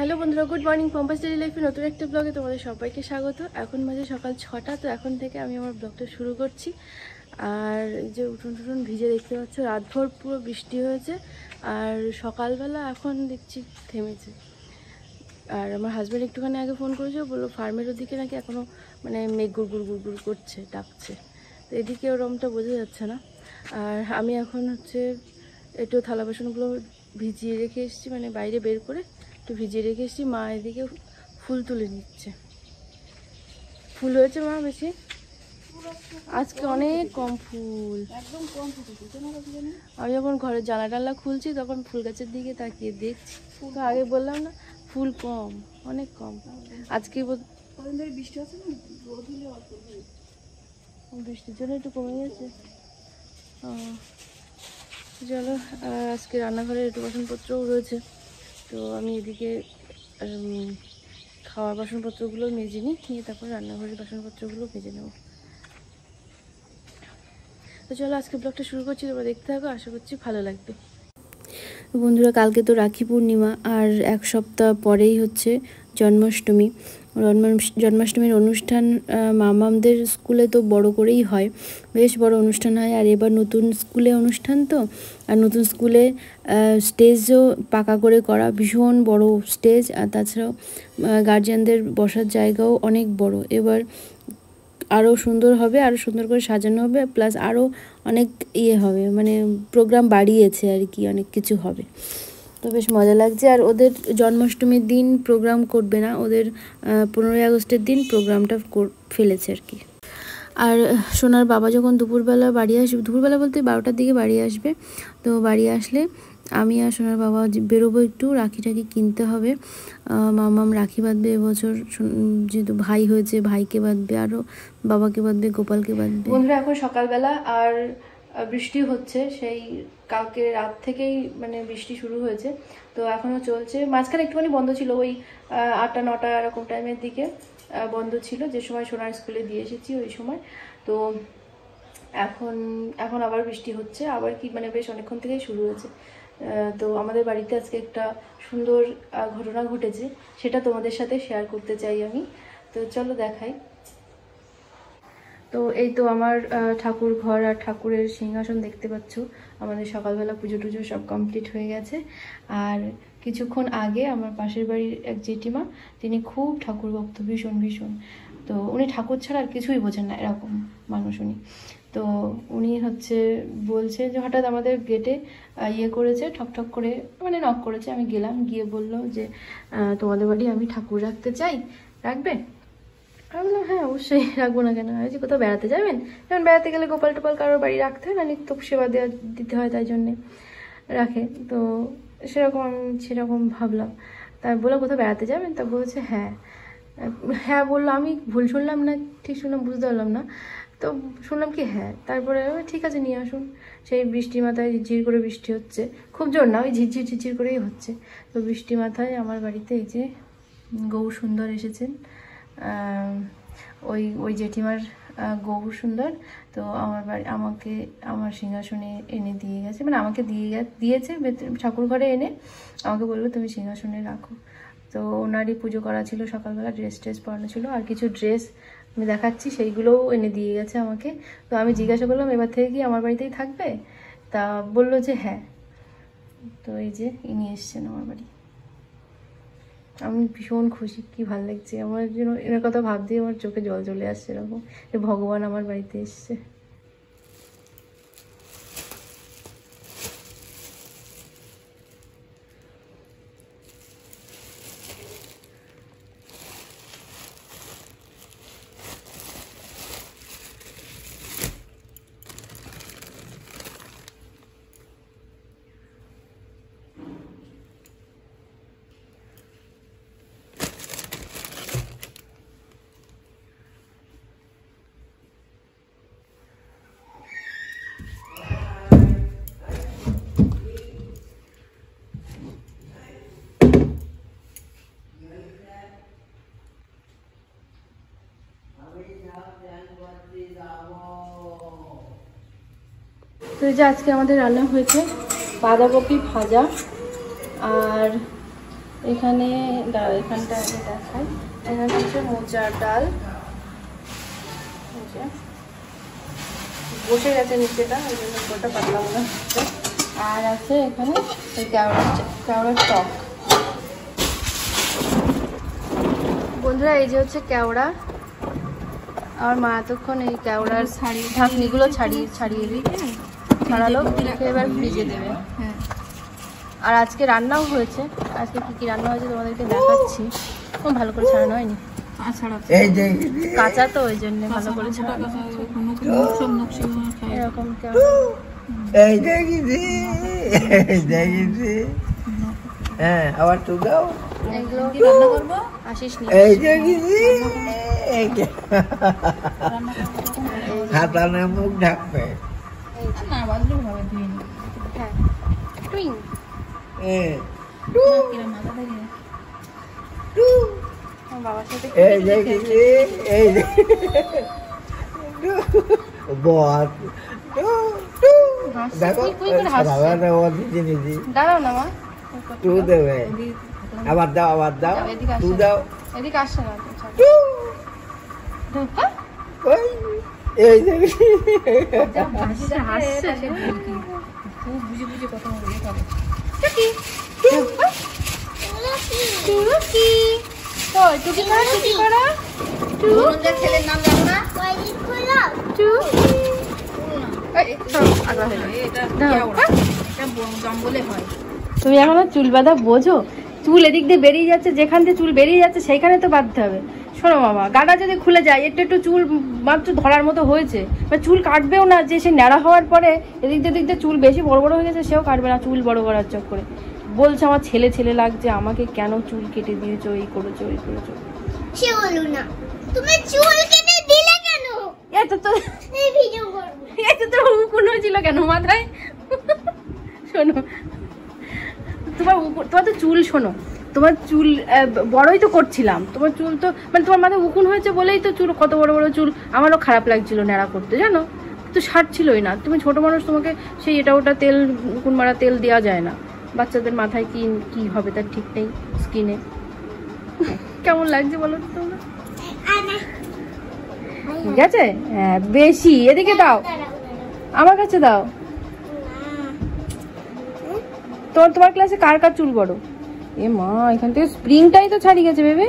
Hello বন্ধুরা, good morning. পম্পাস daily লাইফে নতুন একটা ব্লগে তোমাদের সবাইকে স্বাগত। এখন বাজে সকাল 6টা। তো এখন থেকে আমি আমার ব্লগটা শুরু করছি। আর এই যে উঠোন টুটুন ভিজে দেখতে পাচ্ছ, রাতভর পুরো বৃষ্টি হয়েছে আর সকালবেলা এখন দেখছি থেমেছে। আর আমার হাজব্যান্ড একটুখানি আগে ফোন করেছে, বললো ফার্মের ওদিকে নাকি এখনও মানে মেঘ গুড় গুড় করছে, ডাকছে। তো এদিকে ওরমটা বোঝা যাচ্ছে না। আর আমি এখন একটু থালা বাসনগুলো ভিজিয়ে রেখে এসেছি, মানে বাইরে বের করে একটু ভিজিয়ে রেখে এসেছি। মা এদিকে ফুল তুলে নিচ্ছে। ফুল হয়েছে মা বেশি? আজকে অনেক কম ফুল, একদম কম ফুল। আমি যখন ঘরের জানলা টানলা খুলছি তখন ফুল গাছের দিকে তাকিয়ে দেখছি। তো আগে বললাম না, ফুল কম, অনেক কম। আজকে বৃষ্টি আছে না, বৃষ্টির জন্য একটু কমে গেছে। চলো, আজকে রান্নাঘরে একটু বাসনপত্রও রয়েছে, তো আমি এদিকে খাওয়ার বাসনপত্রগুলো মেজে নিয়ে তারপর রান্নাঘরের বাসনপত্রগুলো ভেজে নেব। তো চলো আজকে ব্লগটা শুরু করছি, তোমরা দেখতে থাকো, আশা করছি ভালো লাগবে। বন্ধুরা, কালকে তো রাখি পূর্ণিমা, আর এক সপ্তাহ পরেই জন্মাষ্টমী। জন্মাষ্টমীর অনুষ্ঠান মামামদের স্কুলে তো বড় করেই হয়, বেশ বড় অনুষ্ঠান হয়। আর এবার নতুন স্কুলে অনুষ্ঠান তো, আর নতুন স্কুলে স্টেজও পাকা করে করা, ভীষণ বড় স্টেজ। আর তাছাড়াও গার্জিয়ানদের বসার জায়গাও অনেক বড়। এবার আরও সুন্দর হবে, আরও সুন্দর করে সাজানো হবে, প্লাস আরও অনেক হবে, মানে প্রোগ্রাম বাড়িয়েছে আর কি, অনেক কিছু হবে। তো বেশ মজা লাগছে। আর ওদের জন্মাষ্টমীর দিন প্রোগ্রাম করবে না, ওদের 15ই আগস্টের দিন প্রোগ্রামটা ফেলেছে আর কি। আর সোনার বাবা যখন দুপুরবেলা বাড়ি আসবে, দুপুরবেলা বলতে 12টার দিকে বাড়ি আসবে, তো বাড়ি আসলে আমি আর সোনার বাবা বেরোবো, একটু রাখি টাখি কিনতে হবে। মামাম রাখি বাঁধবে এবছর, যেহেতু ভাই হয়েছে, ভাইকে বাঁধবে, আরও বাবাকে বাঁধবে, গোপালকে বাঁধবে। বন্ধুরা, এখন সকালবেলা আর বৃষ্টি হচ্ছে, সেই কালকে রাত থেকেই মানে বৃষ্টি শুরু হয়েছে, তো এখনও চলছে। মাঝখানে একটুখানি বন্ধ ছিল, ওই 8টা 9টা এরকম টাইমের দিকে বন্ধ ছিল, যে সময় সোনার স্কুলে দিয়ে এসেছি ওই সময়। তো এখন আবার বৃষ্টি হচ্ছে, আবার কি মানে বেশ অনেকক্ষণ থেকেই শুরু হয়েছে। তো আমাদের বাড়িতে আজকে একটা সুন্দর ঘটনা ঘটেছে, সেটা তোমাদের সাথে শেয়ার করতে চাই আমি। তো চলো দেখাই। তো এই তো আমার ঠাকুর ঘর আর ঠাকুরের সিংহাসন দেখতে পাচ্ছ। আমাদের সকালবেলা পুজো টুজো সব কমপ্লিট হয়ে গেছে। আর কিছুক্ষণ আগে আমার পাশের বাড়ির এক জেঠিমা, তিনি খুব ঠাকুর ভক্ত, ভীষণ ভীষণ। তো উনি ঠাকুর ছাড়া আর কিছুই বোঝেন না, এরকম মানুষ উনি। তো উনি বলছে যে হঠাৎ আমাদের গেটে করেছে, ঠকঠক করে, মানে নক করেছে। আমি গেলাম, গিয়ে বললো যে তোমাদের বাড়ি আমি ঠাকুর রাখতে চাই, রাখবে? আমি বললাম হ্যাঁ, অবশ্যই রাখবো না কেন। আমি যে কোথাও বেড়াতে যাবেন? যেমন বেড়াতে গেলে গোপাল টোপাল কারোর বাড়ি রাখতে হয় না, নিত্য সেবা দিতে হয়, তাই জন্যে রাখে। তো সেরকম ভাবলাম। তাই বললাম কোথাও বেড়াতে যাবেন? তা বলছে হ্যাঁ। হ্যাঁ বললো, আমি ভুল শুনলাম না ঠিক শুনলাম বুঝতে পারলাম না, তো শুনলাম কি হ্যাঁ। তারপরে ঠিক আছে, নিয়ে আসুন। সেই বৃষ্টি মাথায় ঝিরঝির করে বৃষ্টি হচ্ছে, খুব জোর না, ওই ঝিরঝির করেই হচ্ছে। তো বৃষ্টি মাথায় আমার বাড়িতে এই যে গৌর সুন্দর এসেছেন, ওই জেঠিমার গৌর সুন্দর। তো আমার সিংহাসনে এনে দিয়ে গেছে, মানে আমাকে দিয়েছে ঠাকুর ঘরে এনে, আমাকে বললো তুমি সিংহাসনে রাখো। তো ওনারই পুজো করা ছিল, সকালবেলা ড্রেস পরানো ছিল, আর কিছু ড্রেস আমি দেখাচ্ছি, সেইগুলোও এনে দিয়ে গেছে আমাকে। তো আমি জিজ্ঞাসা করলাম এবার থেকে কি আমার বাড়িতেই থাকবে? তা বললো যে হ্যাঁ। তো এই যে ইনি এসছেন আমার বাড়ি, আমি ভীষণ খুশি, কি ভালো লাগছে আমার জন্য। এর কথা ভাবতেই আমার চোখে জল চলে আসছে, এরকম যে ভগবান আমার বাড়িতে এসছে। তো এই যে আজকে আমাদের রান্না হয়েছে বাঁধাকপি ভাজা আর এখানে এখানটা দেখাই, এখানে হচ্ছে মোচার ডাল, বসে গেছে নিচেটা, ওই জন্য ওটা পাতলা মনে হচ্ছে। আর আছে এখানে কেওড়ার টক। বন্ধুরা এই যে হচ্ছে কেওড়া, আমার মা এতক্ষণ এই কেওড়ার ঢাকনিগুলো ছাড়ালো, এবার ফ্রিজে দেবে। আর আজকে রান্নাও হয়েছে, আজকে কি রান্না হয়েছে তোমাদেরকে দেখাচ্ছি। ভালো করে ছাড়ানো হয়নি, কাঁচা তো ওই জন্য ভালো করে ছাড়ানো। এরকম আবার তো দাও, এগুলো রান্না করবো, আসিস নি। হাতানা মুখ ঢাকবে, বাবার সাথে দাঁড়াও না মা, টু দেবে, আবার দাও, আবার দাও, টু দাও, এদিকে আসছে না। ছেলের নাম জানো না? তুমি এখনো চুল বাঁধা বোঝো? চুল এদিক দিয়ে বেরিয়ে যাচ্ছে, যেখান থেকে চুল বেরিয়ে যাচ্ছে সেইখানে তো বাঁধতে হবে। শোনো মামা, গাটা যদি খুলে যায়, একটু চুল মাত্র ধরার মতো হয়েছে, চুল কাটবেও না, যে সে ন্যাড়া হওয়ার পরে এদিক দিয়ে চুল বেশি বড় বড় হয়ে গেছে, সেও কাটবে না, চুল বড় করার চক্করে। বলছে আমার ছেলে লাগছে, আমাকে কেন চুল কেটে দিয়েছো, এই করেছো। সে বলো না, তুমি চুল কেটে দিলে কেন? এত তো এই ভিডিও করব, এত তো উকুন হয়েছিল কেন মাথায়? শোনো, তোমার তো চুল, শোনো, তোমার চুল বড়ই তো করছিলাম, তোমার চুল তো তোমার মাথায় উকুন হয়েছে বলেই তো চুল, কত বড় বড় চুল। আমারও খারাপ লাগছিল ন্যাড়া করতে, জানো তো, ছাড়ছিলই না। তুমি ছোট মানুষ, তোমাকে সেই এটা ওটা তেল, উকুন মারা তেল দেওয়া যায় না। বাচ্চাদের মাথায় কি হবে তার ঠিক নেই, স্কিনে। কেমন লাগছে বলো তো তোমরা? ঠিক আছে, হ্যাঁ বেশি এদিকে দাও, আমার কাছে দাও। তোমার ক্লাসে কার চুল বড়? এ মা, এখান থেকে স্প্রিংটাই তো ছাড়িয়ে গেছে বেবে।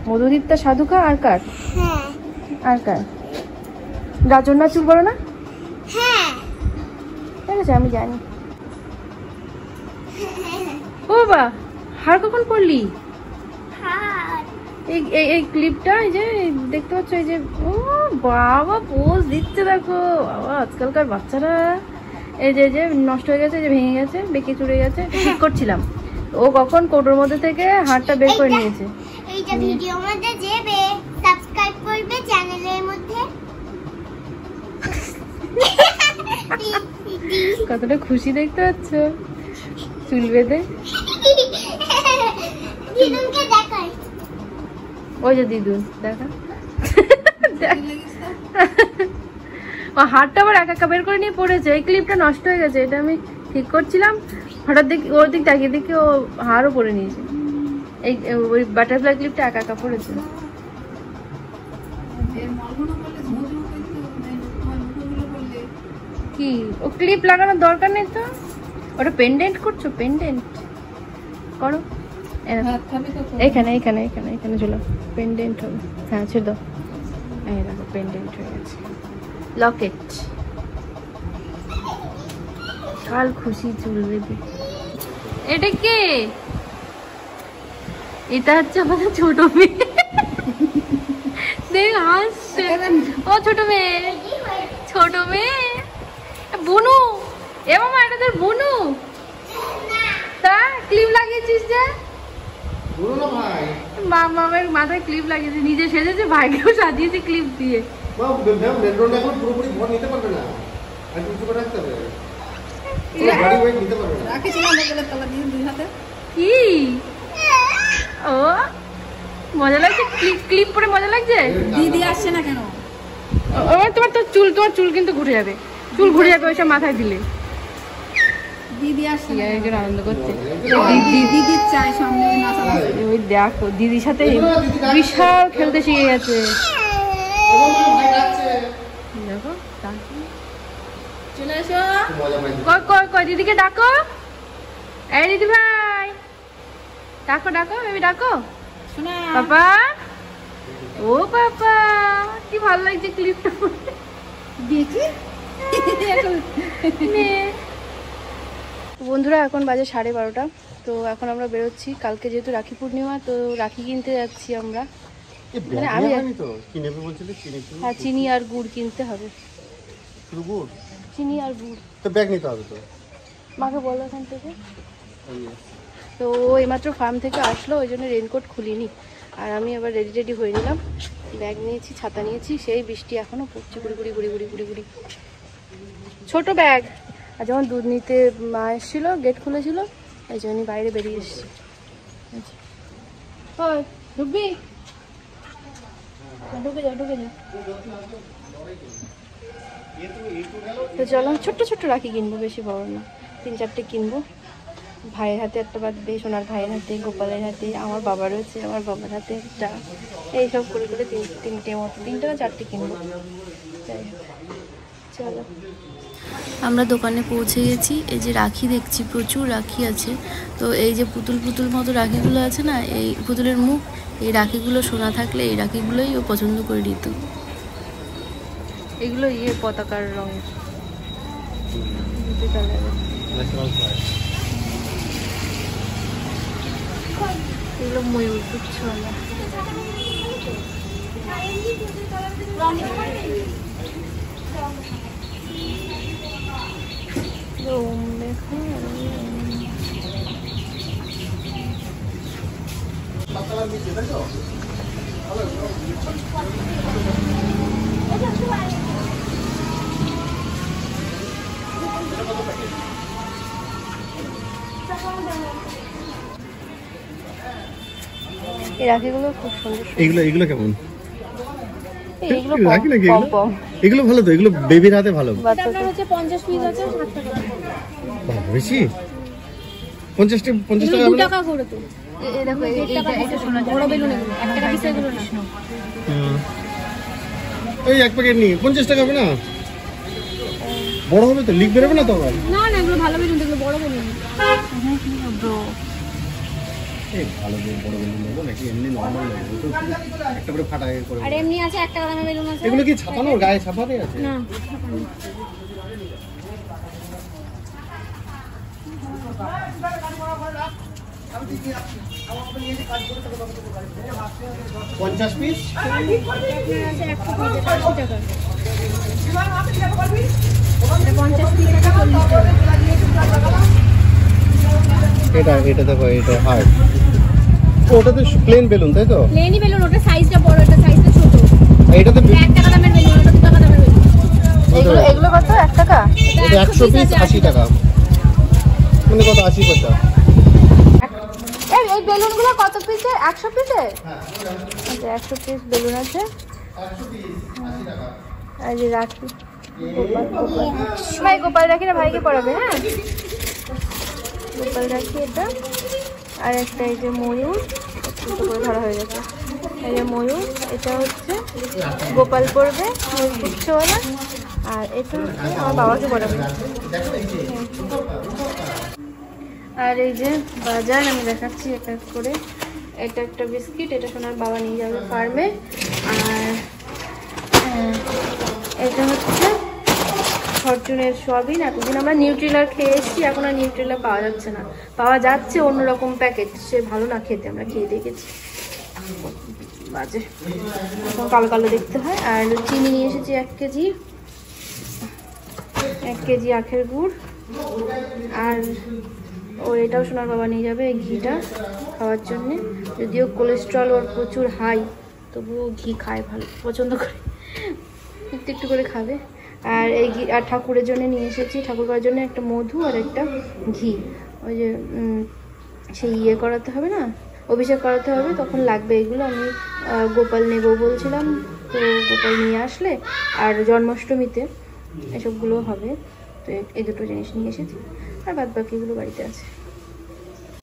মধুদীপ্তা সাধুকা আর কার? আর কার? রাজন্যার চুল বড় না? ঠিক আছে, আমি জানি। ও বাবা, হার কখন পড়লি? এই ক্লিপটা, এই যে দেখতে পাচ্ছ, এই যে, ও বাবা পোজ দিচ্ছে, দেখো বাবা, আজকালকার বাচ্চারা। এই যে নষ্ট হয়ে গেছে, যে ভেঙে গেছে, বেঁকে চুড়ে গেছে, ঠিক করছিলাম। ও কখন কোটোর মধ্যে থেকে হাড়টা বের করে নিয়েছে। এইটা ভিডিওর মধ্যে যাবে, সাবস্ক্রাইব করবে চ্যানেলের মধ্যে। কতটা খুশি দেখতে পাচ্ছ চুল বেঁধে। দিদুনকে দেখাই, ওই যে দিদুন, দেখা ও হাড়টা আবার একা বের করে নিয়ে পড়েছে। এই ক্লিপটা নষ্ট হয়ে গেছে, এটা আমি ঠিক করছিলাম, হঠাৎ দেখি ওর দিক তাকিয়ে দেখি ও হাড়ও পরে নিয়েছে। এই ওই বাটারফ্লাই ক্লিপটা একা পড়েছে। কি ও ক্লিপ লাগানোর দরকার নেই তো, ওটা পেন্ডেন্ট করছো, পেন্ডেন্ট করো এখানে এখানে এখানে এখানে ঝুলো, পেন্ডেন্ট হবে। হ্যাঁ ছেড়ে দাও, এই দেখো পেন্ডেন্ট হয়ে গেছে, লকেট। কাল খুশি চুল বেঁধে। এটা কে? এটা হচ্ছে আমাদের ছোট মেয়ে, দেখ হাসছে। ও ছোট মেয়ে, ছোট মেয়ে বুনু। এ মামা, এটা তোর বুনু? তা ক্লিপ লাগিয়েছিস যে? মামার মাথায় ক্লিপ লাগিয়েছে, নিজে সেজেছে, ভাইকেও সাজিয়েছে ক্লিপ দিয়ে। কি ও মজা লাগছে, ক্লিপ পরে মজা লাগছে। দিদি আসছে না কেন? তোমার চুল কিন্তু ঘুরে যাবে, চুল ঘুরে যাবে ওইসব মাথায় দিলে। দিদি আসছে না, একজন আনন্দ করছে। দিদির চাই সামনে নাচা। ওই দেখো দিদির সাথে বিশাল খেলতে শিখে গেছে। দেখো চলে এসো, কয় কয় কয় দিদিকে ডাকো। এই দিদি ভাই ডাকো ডাকো, বেবি ডাকো। শোনা পাপা, ও পাপা, কি ভালো লাগছে ক্লিপটা দেখি। বন্ধুরা এখন বাজে 12:30। তো এখন আমরা বেরোচ্ছি, কালকে যেহেতু রাখি পূর্ণিমা, তো রাখি কিনতে যাচ্ছি আমরা। মানে আমি হ্যাঁ, চিনি আর গুড় কিনতে হবে। চিনি আর গুড় তো ব্যাগ নিতে হবে তো। মাকে বলো এখান থেকে। তো ও এইমাত্র ফার্ম থেকে আসলো, ওই জন্য রেনকোট খুলিনি। আর আমি আবার রেডি হয়ে নিলাম, ব্যাগ নিয়েছি, ছাতা নিয়েছি। সেই বৃষ্টি এখনো পড়ছে, গুড়ি গুড়ি গুড়ি গুড়ি গুড়ি গুড়ি। ছোট ব্যাগ। আর যখন দুধ নিতে মা এসেছিল, গেট খুলেছিল, এই জন্যই বাইরে বেরিয়ে এসেছি। ওই ঢুকবি? ঢুকে যা ঢুকে যা। তো চলো, ছোট্ট ছোট্ট রাখি কিনবো, বেশি বড় না, 3-4টে কিনবো। ভাইয়ের হাতে একটা বাঁধবে, সোনার ভাইয়ের হাতে, গোপালের হাতে, আমার বাবা রয়েছে, আমার বাবার হাতে একটা, এইসব করে করে 3টে মতো, 3টে না 4টে কিনবো। যাই হোক, চলো। আমরা দোকানে পৌঁছে গেছি। এই যে রাখি দেখছি, প্রচুর রাখি আছে। তো এই যে পুতুল পুতুল মতো রাখিগুলো আছে না, এই পুতুলের মুখ, এই রাখিগুলো সোনা থাকলে এই রাখিগুলোই ও পছন্দ করে নিত। এগুলো পতাকার রঙের, এগুলো ময়ূর ছোলা। এই রাখিগুলো খুব সুন্দর। এগুলো কেমন? এগুলো রাখি নাকি কম কম। এগুলো ভালো তো, এগুলো বেবির হাতে ভালো। বাচ্চাদের হচ্ছে 50 পিস আছে 60 টাকা। বেশি 50 টাকা 2 টাকা করে তো। এই দেখো, এটা সোনা বড় বেলুন, এগুলো 1 টাকা পিস এগুলো না। এই এক প্যাকেট নি 50 টাকা হবে না? বড় হবে তো, লিক বেরোবে না তো আবার? না না, এগুলো ভালো বেলুন, এগুলো বড় বেলুন। এই ভালো বড় বেলুন নেবো নাকি এমনি নরমাল নেবো? তো একটা করে ফাটা করে। আর এমনি আছে 1 টাকা দামের বেলুন আছে। এগুলো কি ছাপানো, গায়ে ছাপাতে আছে? না, 50 পিস আছে 1 পিস 80 টাকা। 50 পিস আছে 40 টাকা। এটা দেখো, এটা হার্ড। ওটা তো প্লেন বেলুন, তাই তো? প্লেনই বেলুন, ওটা সাইজটা বড়, এটা সাইজটা ছোট। এটাতে 1 টাকা দামের বেলুন, ওটা 2 টাকা দামের বেলুন। এগুলো কত? 1 টাকা? এটা 100 পিস 80 টাকা। মানে কত, 80 পয়সা। এই বেলুনগুলো কত পিসে? 100 পিসে? আচ্ছা, 100 পিস বেলুন আছে। আর যে রাখি, ভাই গোপাল রাখি না, ভাইকে পড়াবে। হ্যাঁ, গোপাল রাখি এটা। আর একটা এই যে ময়ূর, করে ধরা হয়ে গেছে। এই যে ময়ূর, এটা হচ্ছে গোপাল পড়বে, ময়ূর পুচ্ছওয়ালা। আর এটা হচ্ছে আমার বাবাকে পড়াবে। আর এই যে বাজার আমি দেখাচ্ছি এক এক করে। এটা একটা বিস্কিট, এটা সোনার বাবা নিয়ে যাবে ফার্মে। আর এটা হচ্ছে ফরচুনের সোয়াবিন। এতদিন আমরা নিউট্রিলার খেয়ে এসেছি, এখন আর নিউট্রিলা পাওয়া যাচ্ছে না, পাওয়া যাচ্ছে অন্যরকম প্যাকেট, সে ভালো না খেতে, আমরা খেয়ে দেখেছি, বাজে, কালো কালো দেখতে হয়। আর চিনি নিয়ে এসেছি 1 কেজি, 1 কেজি আখের গুড়। আর এটাও সোনার বাবা নিয়ে যাবে, এই ঘিটা খাওয়ার জন্যে। যদিও কোলেস্ট্রল ওর প্রচুর হাই, তবুও ঘি খায়, ভালো পছন্দ করে, একটু একটু করে খাবে। আর এই ঘি, আর ঠাকুরের জন্য নিয়ে এসেছি, ঠাকুর করার জন্য একটা মধু আর একটা ঘি। ওই যে সেই করাতে হবে না, অভিষেক করাতে হবে, তখন লাগবে এগুলো। আমি গোপাল নেব বলছিলাম, তো গোপাল নিয়ে আসলে আর জন্মাষ্টমীতে এসবগুলো হবে, তো এই দুটো জিনিস নিয়ে এসেছি। আর বাদ বাকিগুলো বাড়িতে আছে।